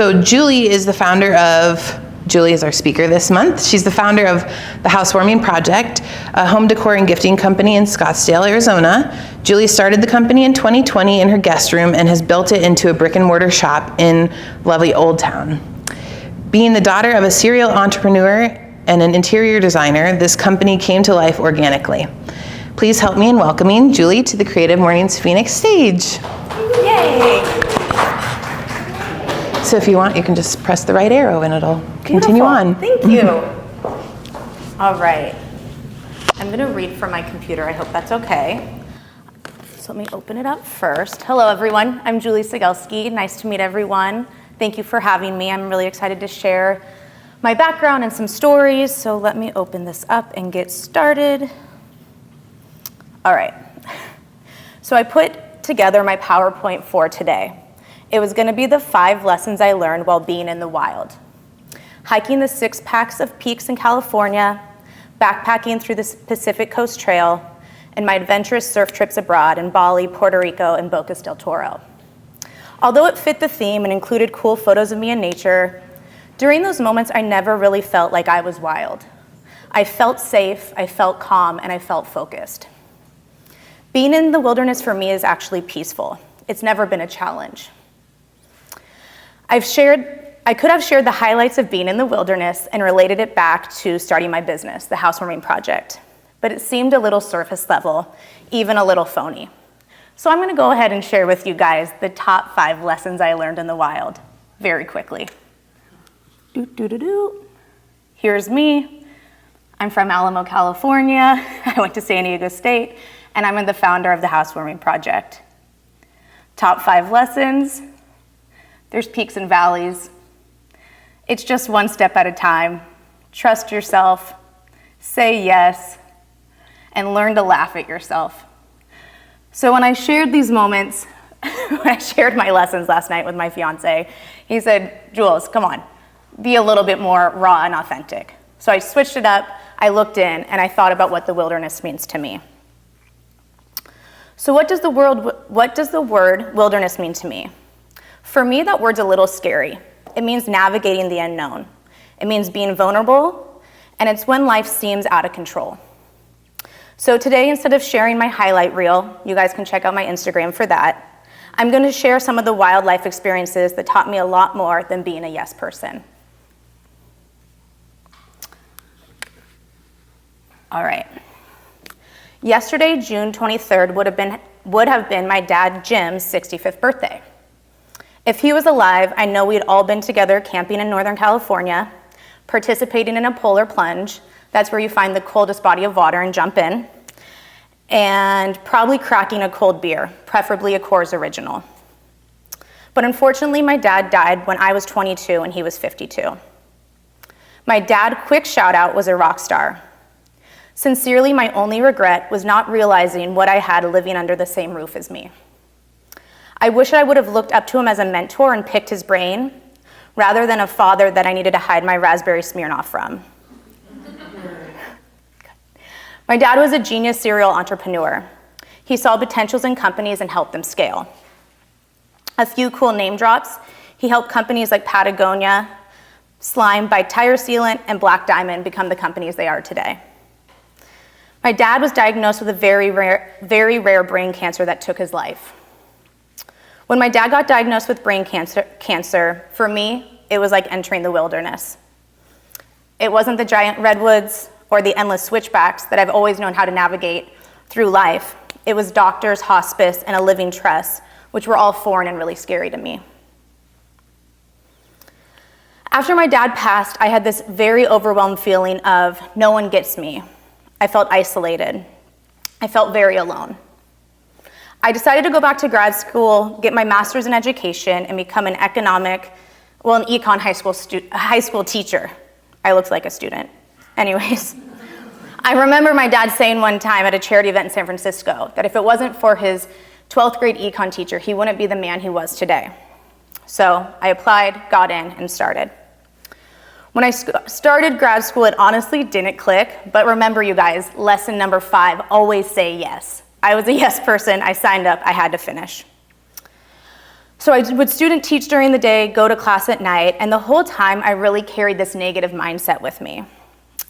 So Julie is our speaker this month. She's the founder of the Housewarming Project, a home decor and gifting company in Scottsdale, Arizona. Julie started the company in 2020 in her guest room and has built it into a brick and mortar shop in lovely Old Town. Being the daughter of a serial entrepreneur and an interior designer, this company came to life organically. Please help me in welcoming Julie to the Creative Mornings Phoenix stage. Yay! So if you want, you can just press the right arrow and it'll continue on. Thank you. All right. I'm going to read from my computer. I hope that's okay. So let me open it up first. Hello, everyone. I'm Julie Cegelski. Nice to meet everyone. Thank you for having me. I'm really excited to share my background and some stories. So let me open this up and get started. All right. So I put together my PowerPoint for today. It was going to be the 5 lessons I learned while being in the wild. Hiking the 6 packs of peaks in California, backpacking through the Pacific Coast Trail, and my adventurous surf trips abroad in Bali, Puerto Rico, and Bocas del Toro. Although it fit the theme and included cool photos of me in nature, during those moments I never really felt like I was wild. I felt safe, I felt calm, and I felt focused. Being in the wilderness for me is actually peaceful. It's never been a challenge. I could have shared the highlights of being in the wilderness and related it back to starting my business, the Housewarming Project, but it seemed a little surface level, even a little phony. So I'm going to go ahead and share with you guys the top 5 lessons I learned in the wild very quickly. Here's me. I'm from Alamo, California. I went to San Diego State, and I'm the founder of the Housewarming Project. Top 5 lessons. There's peaks and valleys. It's just one step at a time. Trust yourself, say yes, and learn to laugh at yourself. So when I shared these moments, when I shared my lessons last night with my fiance, he said, Jules, come on, be a little bit more raw and authentic. So I switched it up, I looked in, and I thought about what the wilderness means to me. So what does the word wilderness mean to me? For me, that word's a little scary. It means navigating the unknown. It means being vulnerable, and it's when life seems out of control. So today, instead of sharing my highlight reel, you guys can check out my Instagram for that, I'm going to share some of the wildlife experiences that taught me a lot more than being a yes person. All right. Yesterday, June 23rd, would have been my dad Jim's 65th birthday. If he was alive, I know we'd all been together camping in Northern California, participating in a polar plunge. That's where you find the coldest body of water and jump in, and probably cracking a cold beer, preferably a Coors Original. But unfortunately, my dad died when I was 22 and he was 52. My dad, quick shout out, was a rock star. Sincerely, my only regret was not realizing what I had living under the same roof as me. I wish I would have looked up to him as a mentor and picked his brain, rather than a father that I needed to hide my raspberry Smirnoff from. My dad was a genius serial entrepreneur. He saw potentials in companies and helped them scale. A few cool name drops. He helped companies like Patagonia, Slime, Bike Tire Sealant, and Black Diamond become the companies they are today. My dad was diagnosed with a very rare brain cancer that took his life. When my dad got diagnosed with brain cancer, for me, it was like entering the wilderness. It wasn't the giant redwoods or the endless switchbacks that I've always known how to navigate through life. It was doctors, hospice, and a living trust, which were all foreign and really scary to me. After my dad passed, I had this very overwhelmed feeling of no one gets me. I felt isolated. I felt very alone. I decided to go back to grad school, get my master's in education, and become an econ high school teacher. I looked like a student. Anyways, I remember my dad saying one time at a charity event in San Francisco that if it wasn't for his 12th grade econ teacher, he wouldn't be the man he was today. So I applied, got in, and started. When I started grad school, it honestly didn't click, but remember you guys, lesson number 5, always say yes. I was a yes person, I signed up, I had to finish. So I would student teach during the day, go to class at night, and the whole time I really carried this negative mindset with me.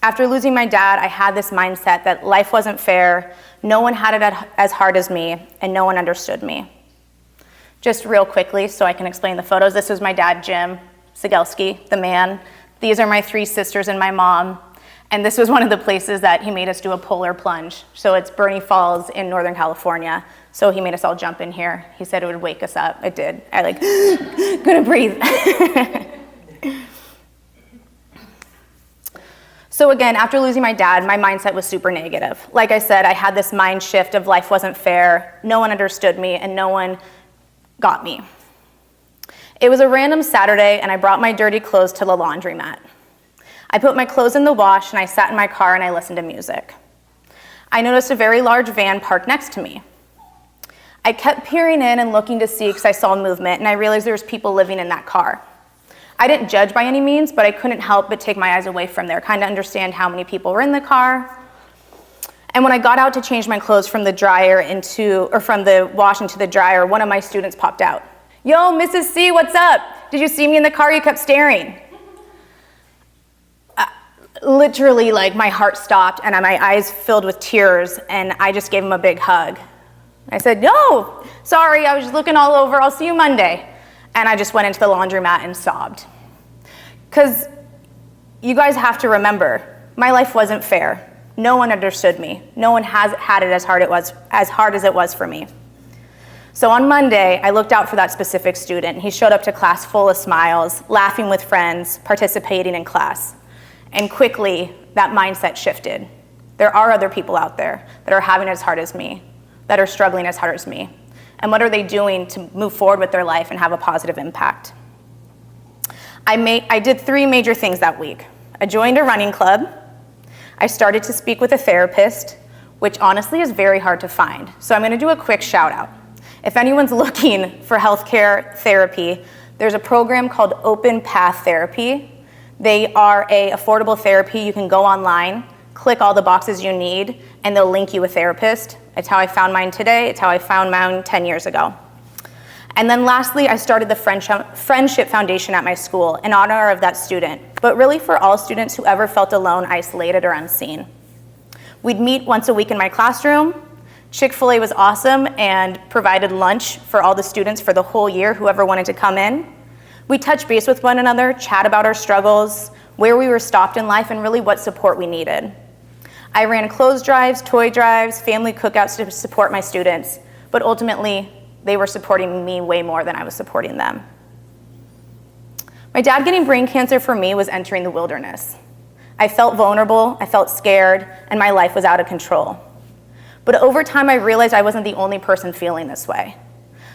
After losing my dad, I had this mindset that life wasn't fair, no one had it as hard as me, and no one understood me. Just real quickly, so I can explain the photos, this was my dad, Jim Cegelski, the man. These are my 3 sisters and my mom. And this was one of the places that he made us do a polar plunge. So it's Bernie Falls in Northern California. So he made us all jump in here. He said it would wake us up. It did. I couldn't breathe. So again, after losing my dad, my mindset was super negative. Like I said, I had this mind shift of life wasn't fair, no one understood me, and no one got me. It was a random Saturday, and I brought my dirty clothes to the laundromat. I put my clothes in the wash, and I sat in my car and I listened to music. I noticed a very large van parked next to me. I kept peering in and looking to see because I saw movement, and I realized there was people living in that car. I didn't judge by any means, but I couldn't help but take my eyes away from there, kind of understand how many people were in the car. And when I got out to change my clothes from the from the wash into the dryer, one of my students popped out. Yo, Mrs. C, what's up? Did you see me in the car? You kept staring. Literally, like, my heart stopped and my eyes filled with tears, and I just gave him a big hug. I said, no, sorry, I was just looking all over. I'll see you Monday. And I just went into the laundromat and sobbed. Because you guys have to remember, my life wasn't fair. No one understood me. No one has had it as hard as it was for me. So on Monday, I looked out for that specific student. He showed up to class full of smiles, laughing with friends, participating in class. And quickly, that mindset shifted. There are other people out there that are having it as hard as me, that are struggling as hard as me. And what are they doing to move forward with their life and have a positive impact? I did 3 major things that week. I joined a running club. I started to speak with a therapist, which honestly is very hard to find. So I'm gonna do a quick shout out. If anyone's looking for healthcare therapy, there's a program called Open Path Therapy. They are an affordable therapy. You can go online, click all the boxes you need, and they'll link you a therapist. It's how I found mine today. It's how I found mine 10 years ago. And then lastly, I started the Friendship Foundation at my school in honor of that student, but really for all students who ever felt alone, isolated, or unseen. We'd meet once a week in my classroom. Chick-fil-A was awesome and provided lunch for all the students for the whole year, whoever wanted to come in. We touched base with one another, chat about our struggles, where we were stopped in life, and really what support we needed. I ran clothes drives, toy drives, family cookouts to support my students, but ultimately, they were supporting me way more than I was supporting them. My dad getting brain cancer for me was entering the wilderness. I felt vulnerable, I felt scared, and my life was out of control. But over time, I realized I wasn't the only person feeling this way.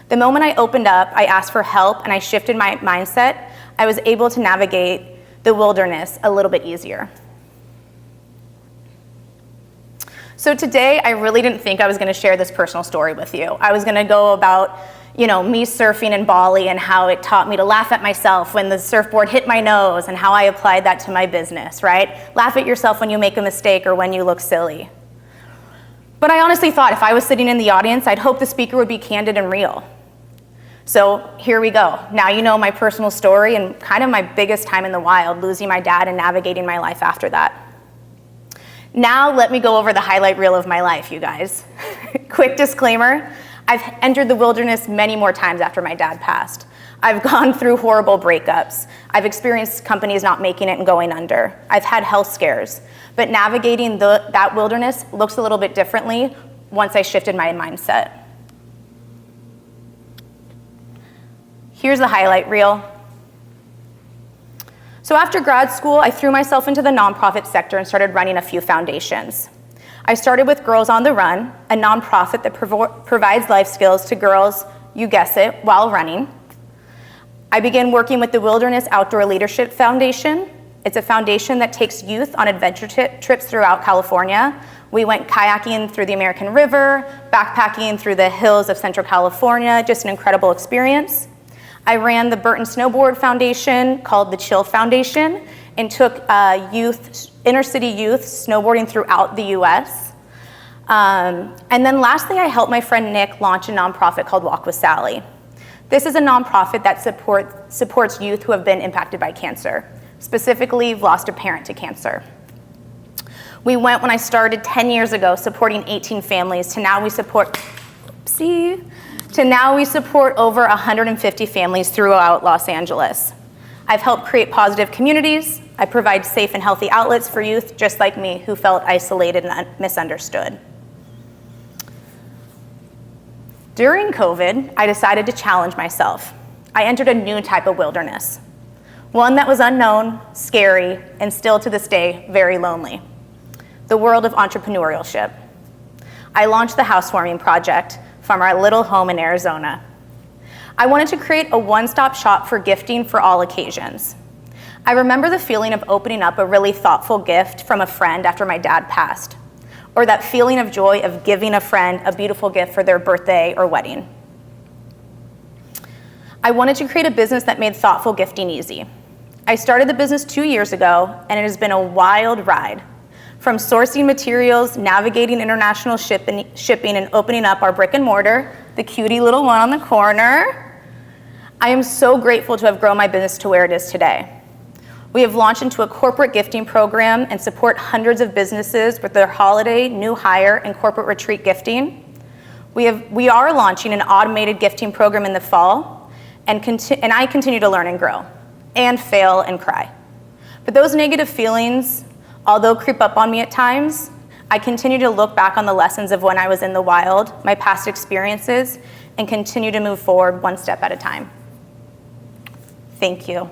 The moment I opened up, I asked for help, and I shifted my mindset, I was able to navigate the wilderness a little bit easier. So today, I really didn't think I was gonna share this personal story with you. I was gonna go about, me surfing in Bali and how it taught me to laugh at myself when the surfboard hit my nose and how I applied that to my business, right? Laugh at yourself when you make a mistake or when you look silly. But I honestly thought if I was sitting in the audience, I'd hope the speaker would be candid and real. So here we go. Now you know my personal story and kind of my biggest time in the wild, losing my dad and navigating my life after that. Now let me go over the highlight reel of my life, you guys. Quick disclaimer, I've entered the wilderness many more times after my dad passed. I've gone through horrible breakups. I've experienced companies not making it and going under. I've had health scares. But navigating that wilderness looks a little bit differently once I shifted my mindset. Here's the highlight reel. So after grad school, I threw myself into the nonprofit sector and started running a few foundations. I started with Girls on the Run, a nonprofit that provides life skills to girls, you guess it, while running. I began working with the Wilderness Outdoor Leadership Foundation. It's a foundation that takes youth on adventure trips throughout California. We went kayaking through the American River, backpacking through the hills of Central California, just an incredible experience. I ran the Burton Snowboard Foundation, called the Chill Foundation, and took inner city youth snowboarding throughout the US. And then lastly, I helped my friend Nick launch a nonprofit called Walk with Sally. This is a nonprofit that supports youth who have been impacted by cancer, specifically who've lost a parent to cancer. We went, when I started 10 years ago, supporting 18 families, to now we support over 150 families throughout Los Angeles. I've helped create positive communities. I provide safe and healthy outlets for youth just like me who felt isolated and misunderstood. During COVID, I decided to challenge myself. I entered a new type of wilderness, one that was unknown, scary, and still to this day, very lonely. The world of entrepreneurship. I launched the Housewarming Project from our little home in Arizona. I wanted to create a one-stop shop for gifting for all occasions. I remember the feeling of opening up a really thoughtful gift from a friend after my dad passed, or that feeling of joy of giving a friend a beautiful gift for their birthday or wedding. I wanted to create a business that made thoughtful gifting easy. I started the business 2 years ago, and it has been a wild ride. From sourcing materials, navigating international shipping, and opening up our brick and mortar, the cutie little one on the corner. I am so grateful to have grown my business to where it is today. We have launched into a corporate gifting program and support hundreds of businesses with their holiday, new hire, and corporate retreat gifting. We are launching an automated gifting program in the fall, and I continue to learn and grow, and fail and cry. But those negative feelings, although creep up on me at times, I continue to look back on the lessons of when I was in the wild, my past experiences, and continue to move forward one step at a time. Thank you.